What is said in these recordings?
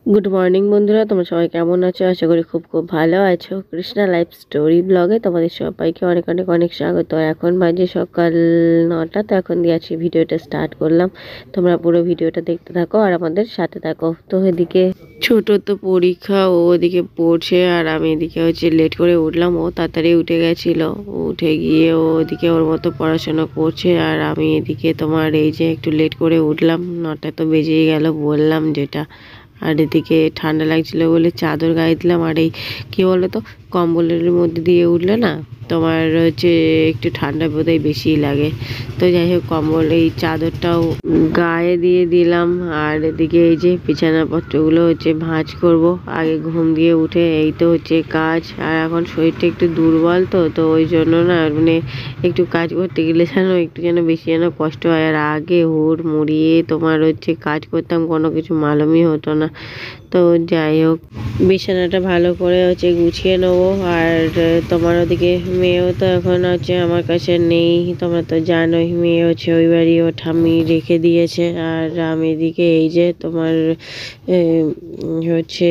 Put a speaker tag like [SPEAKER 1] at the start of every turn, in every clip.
[SPEAKER 1] Good morning বন্ধুরা, তোমরা সবাই কেমন আছো? আশা করি খুব খুব ভালো আছো। কৃষ্ণা লাইফ স্টোরি ব্লগে তোমাদের সবাইকে অনেক অনেক অনেক স্বাগত। এখন বাজে সকাল 9টা, তো এখন দিয়ে আছি ভিডিওটা স্টার্ট করলাম। তোমরা পুরো ভিডিওটা দেখতে থাকো আর আমাদের সাথে থাকো। তো এদিকে ছোট তো পরীক্ষা, ও ওদিকে পড়ছে আর আমি এদিকে লেট করে উঠলাম। ও তাড়াতাড়ি উঠে গেছিলো, উঠে গিয়ে ও ওদিকে ওর মতো পড়াশোনা করছে আর আমি এদিকে তোমার এই যে একটু লেট করে উঠলাম। 9টা তো বেজেই গেল বললাম যেটা। আর এদিকে ঠান্ডা লাগছিল বলে চাদর গায়ে দিলাম। আর এই কী বলো তো, কম্বলের মধ্যে দিয়ে উঠলে না তোমার একটু ঠান্ডা বোধহয় বেশিই লাগে। তো যাই হোক, কম্বল এই চাদরটাও গায়ে দিয়ে দিলাম। আর এদিকে এই যে বিছানাপত্রগুলো ভাঁজ করব আগে ঘুম দিয়ে উঠে। এই তো কাজ। আর এখন শরীরটা একটু দুর্বল, তো ওই জন্য না মানে একটু কাজ করতে গেলে একটু বেশি কষ্ট হয়। আর আগে হুড় মুড়িয়ে তোমার কাজ করতাম, কোনো কিছু মালুমই হতো না। তো যাই হোক, বিছানাটা ভালো করে গুছিয়ে নেবো। আর তোমার ওদিকে মেয়েও তো এখন আমার কাছে নেই, তোমরা তো জানোই। মেয়ে ওই বাড়ি ও ঠাম্মি রেখে দিয়েছে। আর আমি এদিকে এই যে তোমার হচ্ছে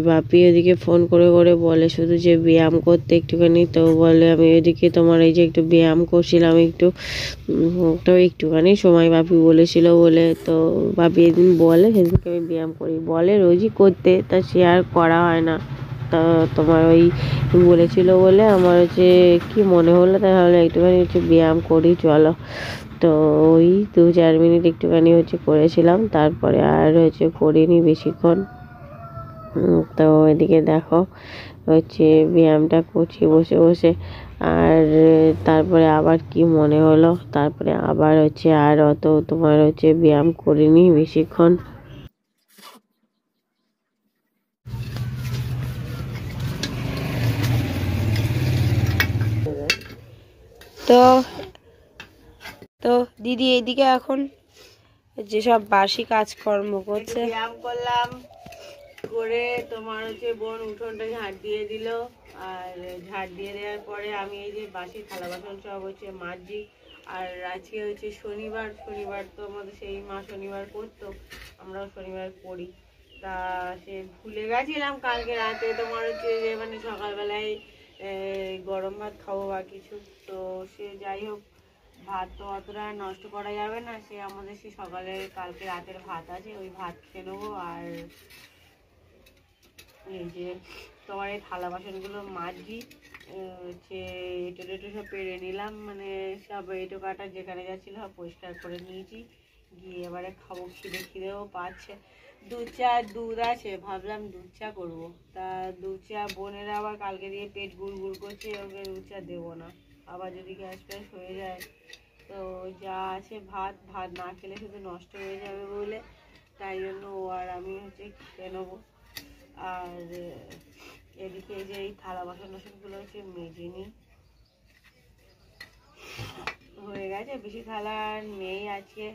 [SPEAKER 1] বাপি ওদিকে ফোন করে করে বলে শুধু যে ব্যায়াম করতে একটুখানি। তো বলে আমি ওইদিকে তোমার এই যে একটু ব্যায়াম করছিলাম তো একটুখানি সময় বাপি বলেছিল বলে। তো বাপি এদিন বলে সেদিনকে আমি ব্যায়াম করি, বলে রোজই করতে, তা সে আর করা হয় না। তা তোমার ওই বলেছিল বলে আমার কি মনে হলো, তাহলে একটুখানি ব্যায়াম করি চলো। তো ওই 2-4 মিনিট একটুখানি করেছিলাম, তারপরে আর করিনি বেশিক্ষণ। তো এদিকে দেখো ব্যায়ামটা করছি বসে বসে। আর তারপরে আবার কি মনে হলো, তারপরে আবার আর অত তোমার ব্যায়াম করিনি বেশিক্ষণ। তো তো দিদি এইদিকে এখন যেসব বাসি কাজকর্ম করছে, ব্যায়াম করলাম করে তোমার বোন উঠোনটা ঝাড় দিয়ে দিল। আর ঝাড় দিয়ে দেওয়ার পরে আমি এই যে বাসি থালা বাসন সব মাজছি। আর আজকে শনিবার, শনিবার তো আমাদের সেই মা শনিবার করতো, আমরাও শনিবার করি। তা সে ভুলে গেছিলাম কালকে রাতে তোমার যে মানে সকালবেলায় গরম ভাত খাবো বা কিছু। তো সে যাই হোক, ভাত তো অতটা নষ্ট করা যাবে না। সে আমাদের সে সকালে কালকে রাতের ভাত আছে, ওই ভাত খেয়ে নেবো। আর এই যে তোমার এই থালা বাসনগুলো মাজছি, এঁটো টেটো সব পেরে নিলাম, মানে সব এঁটো কাটা যেখানে যাচ্ছিল সব পরিষ্কার করে নিয়েছি। গিয়ে এবারে খাবো, খিদেও পাচ্ছে। দুধ আছে, ভাবলাম দুধ চা করবো। তা দুধ চা বোনের আবার কালকে দিয়ে পেট গুড় করছে, ওকে দুধ চা দেবো না, আবার যদি গ্যাস ট্যাস হয়ে যায়। তো যা আছে ভাত না খেলে শুধু নষ্ট হয়ে যাবে বলে, তাই জন্য ও আর আমি খেয়ে নেবো। আর এদিকে যে এই থালা বাসনগুলো মেজে নিই, হয়ে গেছে। বেশি থালা নেই আজকে।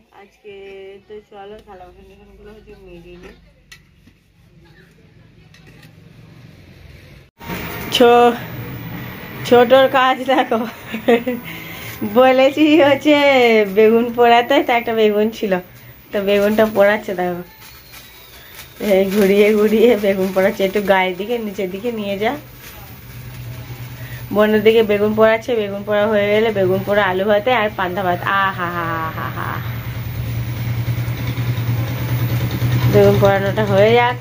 [SPEAKER 1] তো চলো থালা বাসনগুলো মেজে নিই। ছোটর কাজ দেখো, বলেছি বেগুন পোড়াতে, তো একটা বেগুন ছিল, তো বেগুনটা পোড়াচ্ছে দেখো। ঘুরিয়ে ঘুরিয়ে বেগুন পোড়াচ্ছে, একটু গায়ের দিকে নিচের দিকে নিয়ে যা। বোনের দিকে বেগুন পোড়াচ্ছে, বেগুন পোড়া হয়ে গেলে বেগুন পোড়া আলু ভাতে আর পান্তা ভাত। আহা হা হা হা, বেগুন পোড়ানোটা হয়ে যাক।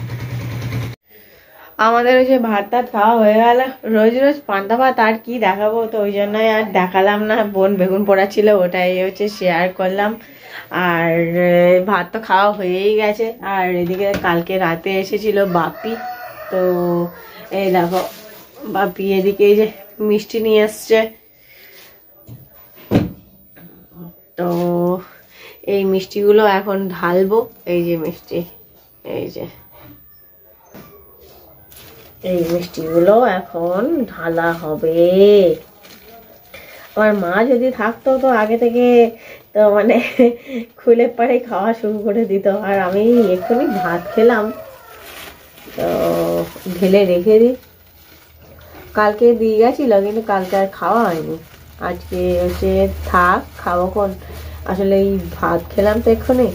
[SPEAKER 1] আমাদের ভাত টাত খাওয়া হয়ে গেল। রোজ রোজ পান্তা ভাত আর কি দেখাবো, তো ওই জন্যই আর দেখালাম না। বোন বেগুন পোড়াচ্ছিল, ওটাই শেয়ার করলাম। আর ভাত তো খাওয়া হয়েই গেছে। আর এদিকে কালকে রাতে এসেছিল বাপি, তো এই দেখো বাপি এদিকে এই যে মিষ্টি নিয়ে এসছে। তো এই মিষ্টিগুলো এখন ঢালবো। এই যে মিষ্টি, এই মিষ্টিগুলো এখন ঢালা হবে। আমার মা যদি থাকতো তো আগে থেকে তো মানে খুলে পাড়ে খাওয়া শুরু করে দিত। আর আমি এক্ষুনি ভাত খেলাম, তো ঢেলে রেখে দিই। কালকে দিয়ে গেছিল, কিন্তু কালকে আর খাওয়া হয়নি। আজকে থাক, খাবো কোন। আসলে এই ভাত খেলাম তো এক্ষুনি,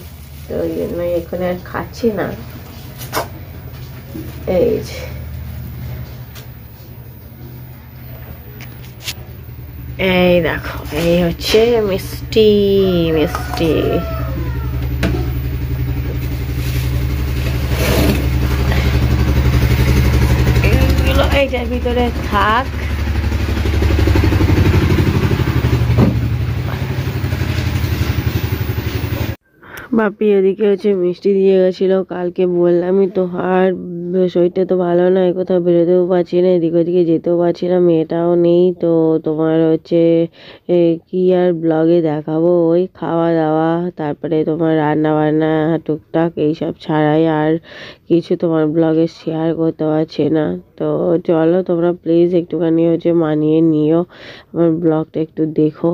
[SPEAKER 1] তো ওই জন্য এক্ষুনি আর খাচ্ছি না। এই যে এই দেখো, এই হচ্ছে মিষ্টি মিষ্টি। এইগুলো এইটার ভিতরে থাক। বাপি ওদিকে হচ্ছে মিষ্টি দিয়ে গেছিলো, কালকে বললামই তো, আর শরীরটা তো ভালো নয়, কোথাও বেরোতেও পারছি না, এদিক ওদিকে যেতেও পারছি না, মেয়েটাও নেই। তো তোমার হচ্ছে কি আর ব্লগে দেখাবো, ওই খাওয়া দাওয়া, তারপরে তোমার রান্না বান্না টুকটাক এইসব ছাড়াই আর কিছু তোমার ব্লগে শেয়ার করতে পারছি না। তো চলো তোমরা প্লিজ একটুখানি হচ্ছে মানিয়ে নিও, আমার ব্লগটা একটু দেখো।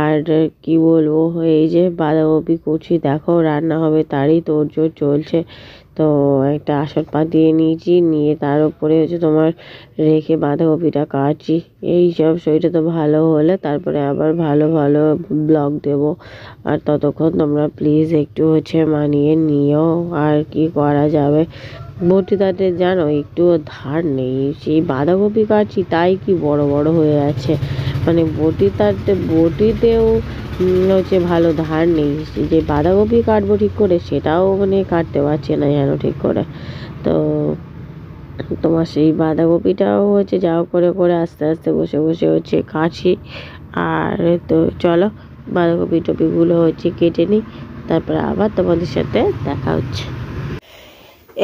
[SPEAKER 1] আর কি বলবো, এই যে বাঁধাকপি কুচি দেখো, রান্না হবে তারই তোড়জোড় চলছে। তো একটা আসন পাতিয়ে নিয়েছি, নিয়ে তার উপরে হচ্ছে তোমার রেখে বাঁধাকপিটা কাটছি। এই সব শরীরটা তো ভালো হলে তারপরে আবার ভালো ভালো ব্লগ দেব। আর ততক্ষণ তোমরা প্লিজ একটু হচ্ছে মানিয়ে নিও, আর কি করা যাবে। বটিটাতে জানো একটুও ধার নেই, সেই বাঁধাকপি কাটছি তাই কি বড় বড় হয়ে আছে, মানে বটিতেও হচ্ছে ভালো ধার নেই, যে বাঁধাকপি কাটবো ঠিক করে সেটাও মানে কাটতে পারছে না যেন ঠিক করে। তো তোমার সেই বাঁধাকপিটাও হচ্ছে যাও করে করে আস্তে আস্তে বসে বসে হচ্ছে কাটছি। আর তো চলো বাঁধাকপি টপিগুলো হচ্ছে কেটে নিই, তারপরে আবার তোমাদের সাথে দেখা হচ্ছে।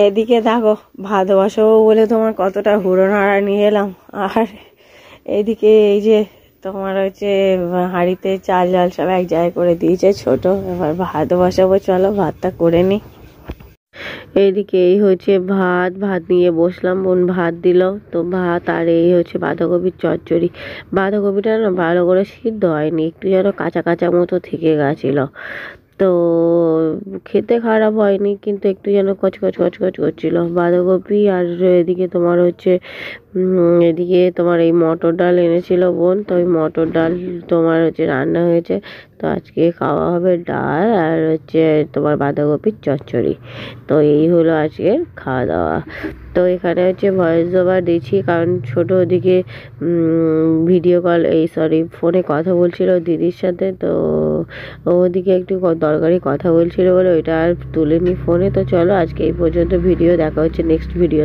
[SPEAKER 1] এদিকে দেখো ভাত বসাবো বলে তোমার কতটা হুড়োনাড়া নিয়ে এলাম, আর এইদিকে এই যে তোমার হচ্ছে হাঁড়িতে চাল ডাল সব এক জায়গায় করে দিয়েছে ছোট, এবার ভাত বসাবো, চলো ভাতটা করে নি। এইদিকে এই হচ্ছে ভাত নিয়ে বসলাম, বোন ভাত দিল, তো ভাত আর এই হচ্ছে বাঁধাকপির চচ্চড়ি। বাঁধাকপিটা না ভালো করে সিদ্ধ হয়নি, একটু যেন কাঁচা কাঁচা মতো থেকে গেছিলো। তো খেতে খারাপ হয়নি, কিন্তু একটু যেন কচকচ কচকচ করছিল বাঁধাকপি। আর এদিকে তোমার হচ্ছে এদিকে তোমার এই মটর ডাল এনেছিল বোন, তো ওই মটর ডাল তোমার হচ্ছে রান্না হয়েছে। তো আজকে খাওয়া হবে ডাল আর হচ্ছে তোমার বাঁধাকপির চচ্চড়ি। তো এই হলো আজকের খাওয়া দাওয়া। তো এখানে হচ্ছে ভয়েস ওভার দিচ্ছি, কারণ ছোট ওদিকে ভিডিও কল ফোনে কথা বলছিল দিদির সাথে। তো ওদিকে একটু দরকারি কথা বলছিল বলে ওইটা আর তুলিনি ফোনে। তো চলো আজকে এই পর্যন্ত ভিডিও, দেখা হচ্ছে নেক্সট ভিডিও।